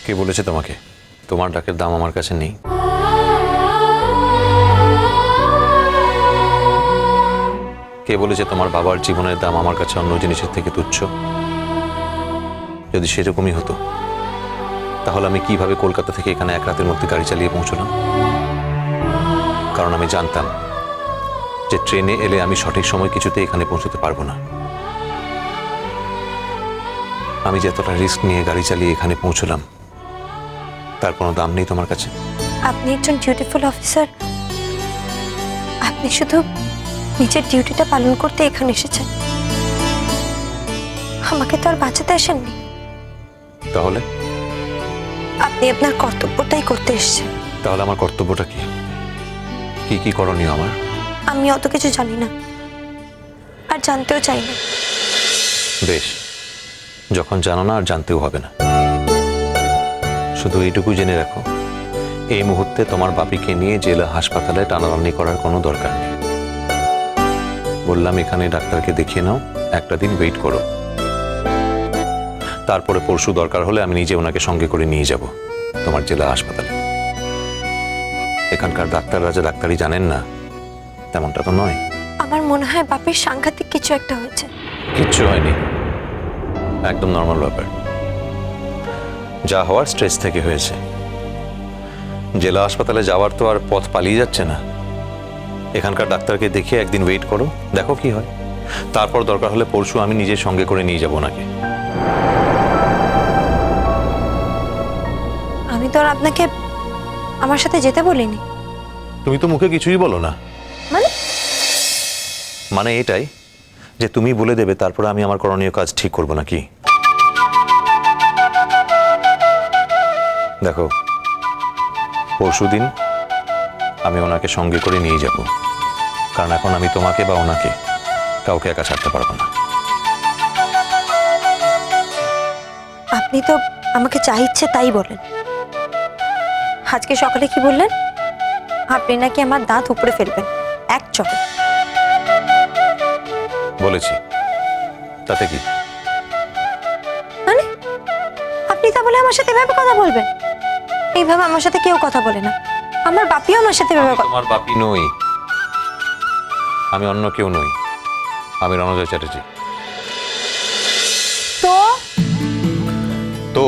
কে বলেছে তোমাকে তোমার ডাকের দাম আমার কাছে নেই? কে বলেছে তোমার বাবার জীবনের দাম আমার কাছে অন্য জিনিসের থেকে তুচ্ছ? যদি সেরকমই হতো তাহলে আমি কিভাবে কলকাতা থেকে এখানে এক রাতের মধ্যে গাড়ি চালিয়ে পৌঁছলাম? কারণ আমি জানতাম যে ট্রেনে এলে আমি সঠিক সময় কিছুতে এখানে পৌঁছতে পারবো না। আমি যতটা রিস্ক নিয়ে গাড়ি চালিয়ে এখানে পৌঁছলাম তার কোনো দাম নেই তোমার কাছে? আপনি একজন ডিউটিফুল অফিসার, আপনি শুধু নিজের ডিউটিটা পালন করতে এখানে এসেছেন, আমাকে তো আর বাঁচাতে আসেননি। তাহলে আপনি আপনার কর্তব্যটাই করতে এসেছেন। তাহলে আমার কর্তব্যটা কি? কি কি করণীয় আমার? আমি অত কিছু জানি না আর জানতেও চাই না। বেশ, যখন জানো না আর জানতেও হবে না। শুধু এইটুকু জেনে রাখো, এই মুহূর্তে তোমার বাপিকে নিয়ে জেলা হাসপাতালে টানাটানি করার কোনো দরকার নেই। বললাম এখানে ডাক্তারকে দেখিয়ে নাও, একটা দিন ওয়েট করো, তারপরে পরশু দরকার হলে আমি নিজে ওনাকে সঙ্গে করে নিয়ে যাব তোমার জেলা হাসপাতালে। এখানকার ডাক্তাররা যে ডাক্তারি জানেন না তেমনটা তো নয়। আমার মনে হয় বাপির সাংঘাতিক কিছু একটা হয়েছে। কিচ্ছু হয়নি, একদম নর্মাল ব্যাপার। যা হওয়ার স্ট্রেস থেকে হয়েছে। জেলা হাসপাতালে যাওয়ার তো আর পথ পালিয়ে যাচ্ছে না। এখানকার ডাক্তারকে দেখে একদিন ওয়েট করো, দেখো কি হয়, তারপর দরকার হলে পরশু আমি নিজের সঙ্গে করে নিয়ে যাব ওনাকে। আমি তো আর আপনাকে আমার সাথে যেতে বলিনি। তুমি তো মুখে কিছুই বলো না। মানে এটাই যে তুমি বলে দেবে তারপরে আমি আমার করণীয় কাজ ঠিক করবো নাকি? দেখো, পরশুদিন আমি ওনাকে সঙ্গে করে নিয়ে যাব, কারণ এখন আমি তোমাকে বা ওনাকে কাউকে একা ছাড়তে পারবো না। আপনি তো আমাকে যা ইচ্ছে তাই বলেন। আজকে সকালে কি বললেন? আপনি নাকি আমার দাঁত উপড়ে ফেলবেন এক চড়ে। বলেছি, তাতে কি? মানে আপনি তা বলে আমার সাথে এভাবে কথা বলবেন? এইভাবে আমার সাথে কেউ কথা বলে না। আমার বাপিও আমার সাথে এভাবে কথা। তোমার বাপি নই, আমি অন্য কেউ নই, আমি রণজয় চ্যাটার্জি। তো তো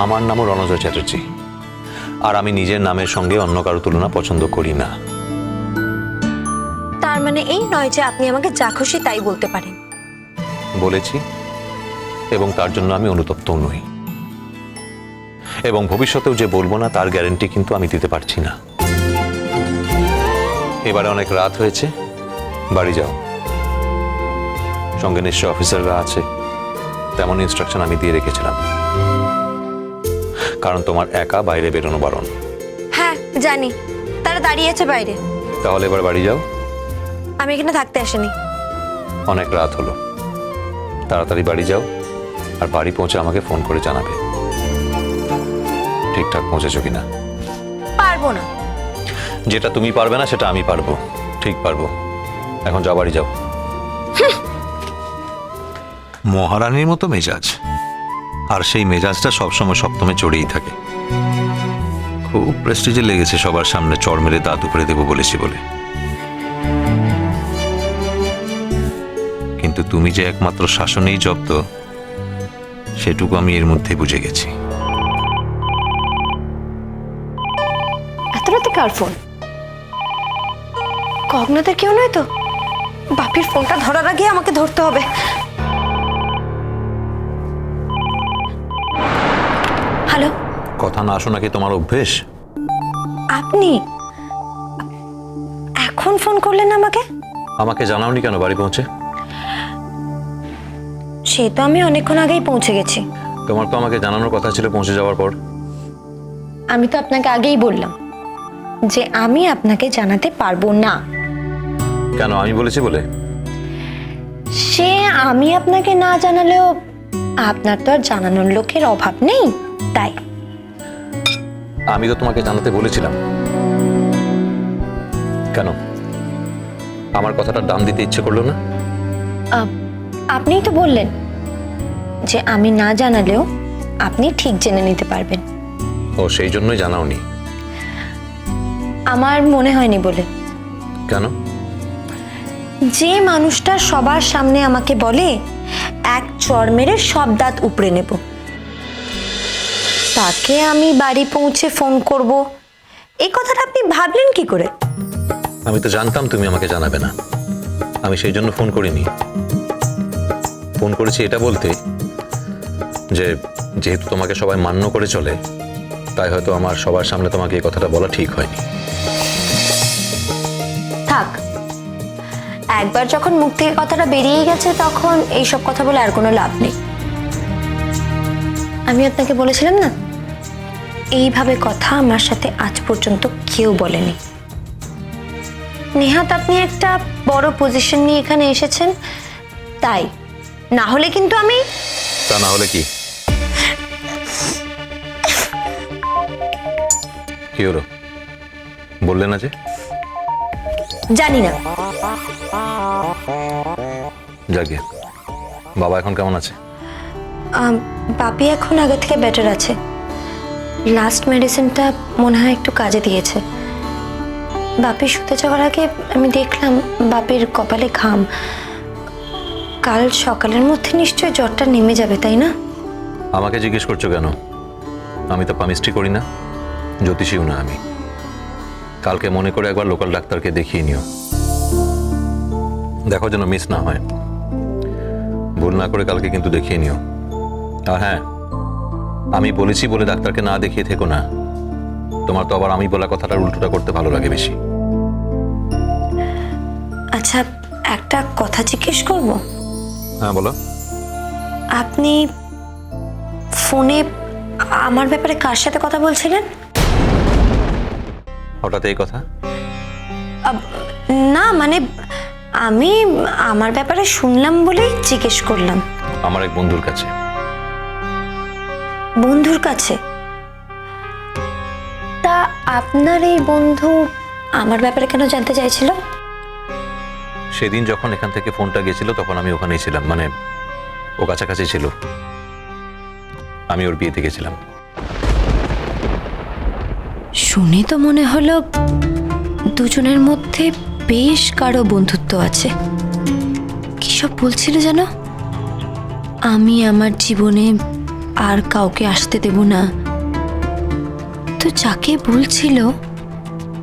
আমার নামও রণজয় চ্যাটার্জি, আর আমি নিজের নামের সঙ্গে অন্য কারো তুলনা পছন্দ করি না। তার মানে এই নয় যে আপনি আমাকে যা খুশি তাই বলতে পারেন। বলেছি, এবং তার জন্য আমি অনুতপ্তও নই, এবং ভবিষ্যতেও যে বলবো না তার গ্যারান্টি কিন্তু আমি দিতে পারছি না। এবারে অনেক রাত হয়েছে, বাড়ি যাও। সঙ্গে নিশ্চয় অফিসাররা আছে, তেমন ইনস্ট্রাকশন আমি দিয়ে রেখেছিলাম, কারণ তোমার একা বাইরে বেরোনো বারণ। হ্যাঁ জানি, তারা দাঁড়িয়ে আছে বাইরে। তাহলে এবার বাড়ি যাও। আমি এখানে থাকতে আসিনি। অনেক রাত হলো, তাড়াতাড়ি বাড়ি যাও, আর বাড়ি পৌঁছে আমাকে ফোন করে জানাবে ঠিকঠাক পৌঁছেছো কিনা। পারবো না। যেটা তুমি পারবে না সেটা আমি পারবো, ঠিক পারবো। এখন যাও, বাড়ি যাও। মহারানীর মতো মেজাজ, আর সেই মেজাজটা সবসময় সপ্তমে চড়েই থাকে। খুব প্রেস্টিজে লেগেছে সবার সামনে চড় মেরে দাঁত উপরে দেবো বলেছি বলে। কিন্তু তুমি যে একমাত্র শাসনেই জব্দ সেটুকু আমি এর মধ্যে বুঝে গেছি। এত রাতে কার ফোন? কগ্নাদের কেউ নয় তো? বাপির ফোনটা ধরার আগে আমাকে ধরতে হবে। হ্যালো। কথা না শোনা কি তোমার অভ্যেস? আপনি এখন ফোন করলেন আমাকে? আমাকে জানাওনি কেন বাড়ি পৌঁছে? সে তো আমি অনেকক্ষণ আগেই পৌঁছে গেছি। তোমার তো আমাকে জানানোর কথা ছিল পৌঁছে যাওয়ার পর। আমি তো আপনাকে আগেই বললাম যে আমি আপনাকে জানাতে পারবো না। কেন, আমি বলেছি বলে? সে আমি আপনাকে না জানালেও আপনার তো আর জানানোর লোকের অভাব নেই, তাই। আমি তো তোমাকে জানাতে বলেছিলাম। কেন, আমার কথাটা দাম দিতে ইচ্ছে করলো না? আপনিই তো বললেন যে আমি না জানালেও আপনি ঠিক জেনে নিতে পারবেন। ও সেই জন্যই জানাওনি? আমার মনে হয়নি বলে। কেন? যে মানুষটা সবার সামনে আমাকে বলে এক চড় মেরে সব দাঁত উপড়ে নেব, তাকে আমি বাড়ি পৌঁছে ফোন করব, এই কথাটা আপনি ভাবলেন কি করে? আমি তো জানতাম তুমি আমাকে জানাবে না, আমি সেই জন্য ফোন করিনি। ফোন করেছি এটা বলতে যে যেহেতু তোমাকে সবাই মান্য করে চলে, তাই হয়তো আমার সবার সামনে তোমাকে এই কথাটা বলা ঠিক হয়নি। থাক, একবার যখন মুখ থেকে কথাটা বেরিয়ে গেছে তখন এইসব কথা বলে আর কোনো লাভ নেই। আমি আপনাকে বলেছিলাম না, এইভাবে কথা আমার সাথে আজ পর্যন্ত কেউ বলেনি। নেহাত আপনি একটা বড় পজিশন নিয়ে এখানে এসেছেন তাই, না হলে কিন্তু আমি। তা না হলে কি? কি হলো, বললে না যে? জানি না। যাকে, বাবা এখন কেমন আছে? বাপি এখন আগে থেকে বেটার আছে। লাস্ট মেডিসিনটা মনে হয় একটু কাজে দিয়েছে। বাপি শুতে যাওয়ার আগে আমি দেখলাম বাপির কপালে ঘাম। কাল সকালের মধ্যে নিশ্চয়ই জ্বরটা নেমে যাবে, তাই না? আমাকে জিজ্ঞেস করছো কেন? আমি তো পামিস্ট্রি করি না, জ্যোতিষীও না আমি। কালকে মনে করে একবার লোকাল ডাক্তারকে দেখিয়ে নিও, দেখো যেন মিস না হয়। ভুল না করে কালকে কিন্তু দেখিয়ে নিও। আর হ্যাঁ, আমি বলেছি বলে ডাক্তারকে না দেখিয়ে থেকো না। তোমার তো আবার আমি বলা কথাটার উল্টোটা করতে ভালো লাগে বেশি। আচ্ছা, একটা কথা জিজ্ঞেস করব? হ্যাঁ বলো। আপনি ফোনে আমার ব্যাপারে কার সাথে কথা বলছিলেন? হঠাৎ এই কথা? না মানে আমি আমার ব্যাপারে শুনলাম বলেই জিজ্ঞেস করলাম। আমার এক বন্ধুর কাছে। বন্ধুর কাছে? তা আপনার এই বন্ধু আমার ব্যাপারে কেন জানতে চাইছিল? সেদিন যখন এখান থেকে ফোনটা গেছিল তখন আমি ওখানেই ছিলাম, মানে ও কাছাকাছি ছিল। আমি ওর বিয়েতে গেছিলাম। শুনে তো মনে হলো দুজনের মধ্যে বেশ গাঢ় বন্ধুত্ব আছে। কি সব বলছিল যেন, আমি আমার জীবনে আর কাউকে আসতে দেব না। তো যাকে বলছিল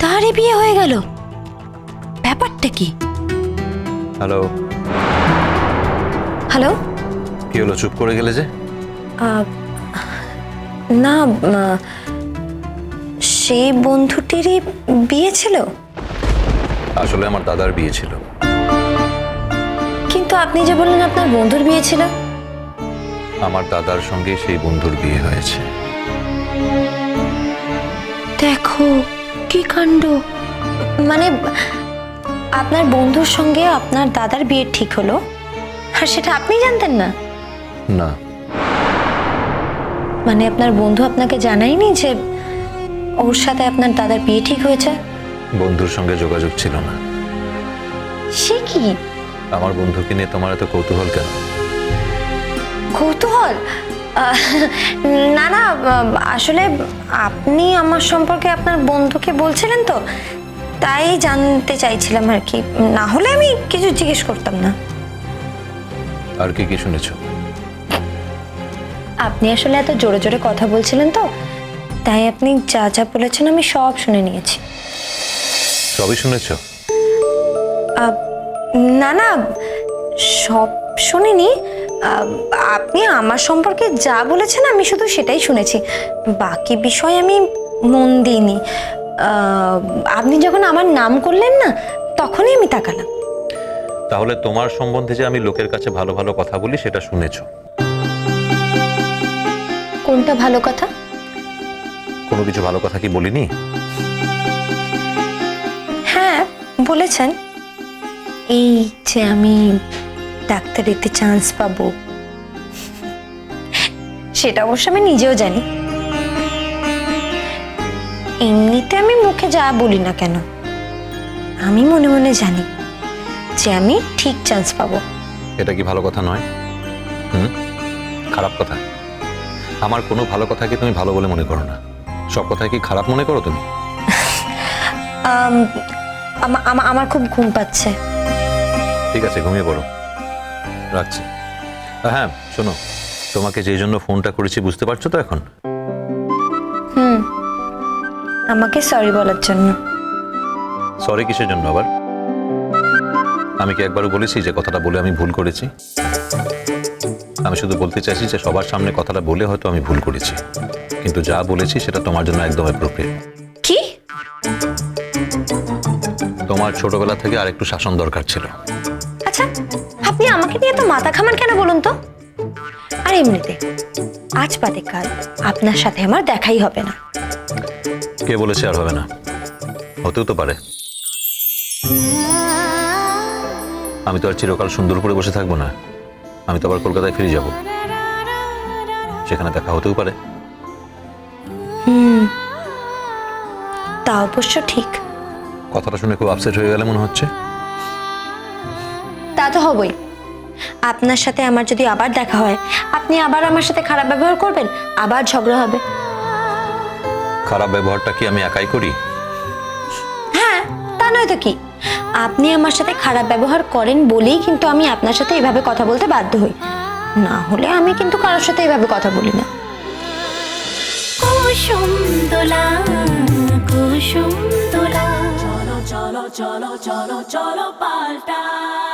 তারই বিয়ে হয়ে গেল, ব্যাপারটা কি? হ্যালো? হ্যালো? কি হলো, চুপ করে গেলে যে? না, সেই বন্ধুটিরই বিয়ে ছিল। আসলে আমার দাদার বিয়ে ছিল। কিন্তু আপনি যে বললেন আপনার বন্ধুর বিয়ে ছিল। আমার দাদার সঙ্গে সেই বন্ধুর বিয়ে হয়েছে। দেখো কি কাণ্ড! মানে আপনার বন্ধুর সঙ্গে আপনার দাদার বিয়ে ঠিক হলো, আর সেটা আপনি জানতেন না? না। মানে আপনার বন্ধু আপনাকে জানায়নি যে ওর সাথে আপনার দাদার বিয়ে ঠিক হয়েছে? বন্ধুর সঙ্গে যোগাযোগ ছিল না। সে কি? আমার বন্ধুকে নিয়ে তোমার এত কৌতূহল কেন? কৌতূহল? না না, আসলে আপনি আমার সম্পর্কে আপনার বন্ধুকে বলছিলেন তো, তাই জানতে চাইছিলাম আর কি। না হলে আমি কিছু জিজ্ঞেস করতাম না। আর কি কি শুনেছো? আপনি আসলে এত জোরে জোরে কথা বলছিলেন তো, তাই আপনি যা যা বলেছেন আমি সব শুনে নিয়েছি। সবই শুনেছো? না না, সব শুনিনি। আপনি আমার সম্পর্কে যা বলেছেন আমি শুধু সেটাই শুনেছি, বাকি বিষয় আমি মন দিইনি। আপনি যখন আমার নাম করলেন না, তখনই আমি তাকালাম। তাহলে তোমার সম্বন্ধে যে আমি লোকের কাছে ভালো ভালো কথা বলি সেটা শুনেছো? কোনটা ভালো কথা? কোনো কিছু ভালো কথা কি বলিনি? হ্যাঁ বলেছেন, এই যে আমি ডাক্তারিতে চান্স পাবো, সেটা অবশ্য আমি নিজেও জানি। এমনিতে আমি মুখে যা বলি না কেন, আমি মনে মনে জানি যে আমি ঠিক চান্স পাবো। এটা কি ভালো কথা নয়? খারাপ কথা। আমার কোনো ভালো কথাকে তুমি ভালো বলে মনে করো না, সব কথায় কি খারাপ মনে করো তুমি? আমার খুব ঘুম পাচ্ছে। ঠিক আছে, ঘুমিয়ে পড়ো, রাখছি। হ্যাঁ শোনো, তোমাকে যেই জন্য ফোনটা করেছি বুঝতে পারছো তো এখন? আমাকে সরি বলার জন্য। সরি কিসের জন্য আবার? আমি কি একবারও বলেছি যে কথাটা বলে আমি ভুল করেছি? আমি শুধু বলতে চাইছি যে সবার সামনে কথাটা বলে হয়তো আমি ভুল করেছি, কিন্তু যা বলেছি সেটা তোমার জন্য একদম অ্যাপ্রোপ্রিয়েট। কি? তোমার ছোটবেলা থেকে আর একটু শাসন দরকার ছিল। আচ্ছা, আপনি আমাকে নিয়ে তো মাথা ঘামান কেন বলুন তো? আর এমনিতে আজ বাদে কাল আপনার সাথে আমার দেখাই হবে না। কে বলেছে আর হবে না? হতেও তো পারে। আমি তো আর চিরকাল সুন্দর করে বসে থাকবো না, আমি তো আবার কলকাতায় ফিরে যাব, সেখানে দেখা হতেও পারে। তা অবশ্য ঠিক। কথাটা শুনে খুব আপসেট হয়ে গেলে মনে হচ্ছে। তা তো হবই। আপনার সাথে আমার যদি আবার দেখা হয়, আপনি আবার আমার সাথে খারাপ ব্যবহার করবেন, আবার ঝগড়া হবে। খারাপ ব্যবহারটা কি আমি একাই করি? হ্যাঁ, তা নয় তো কি। আপনি আমার সাথে খারাপ ব্যবহার করেন বলেই কিন্তু আমি আপনার সাথে এভাবে কথা বলতে বাধ্য হই, না হলে আমি কিন্তু কারোর সাথে এভাবে কথা বলি না। কুসুম দোলা কুসুম দোলা চলো চলো চলো চলো চলো পাল্টাই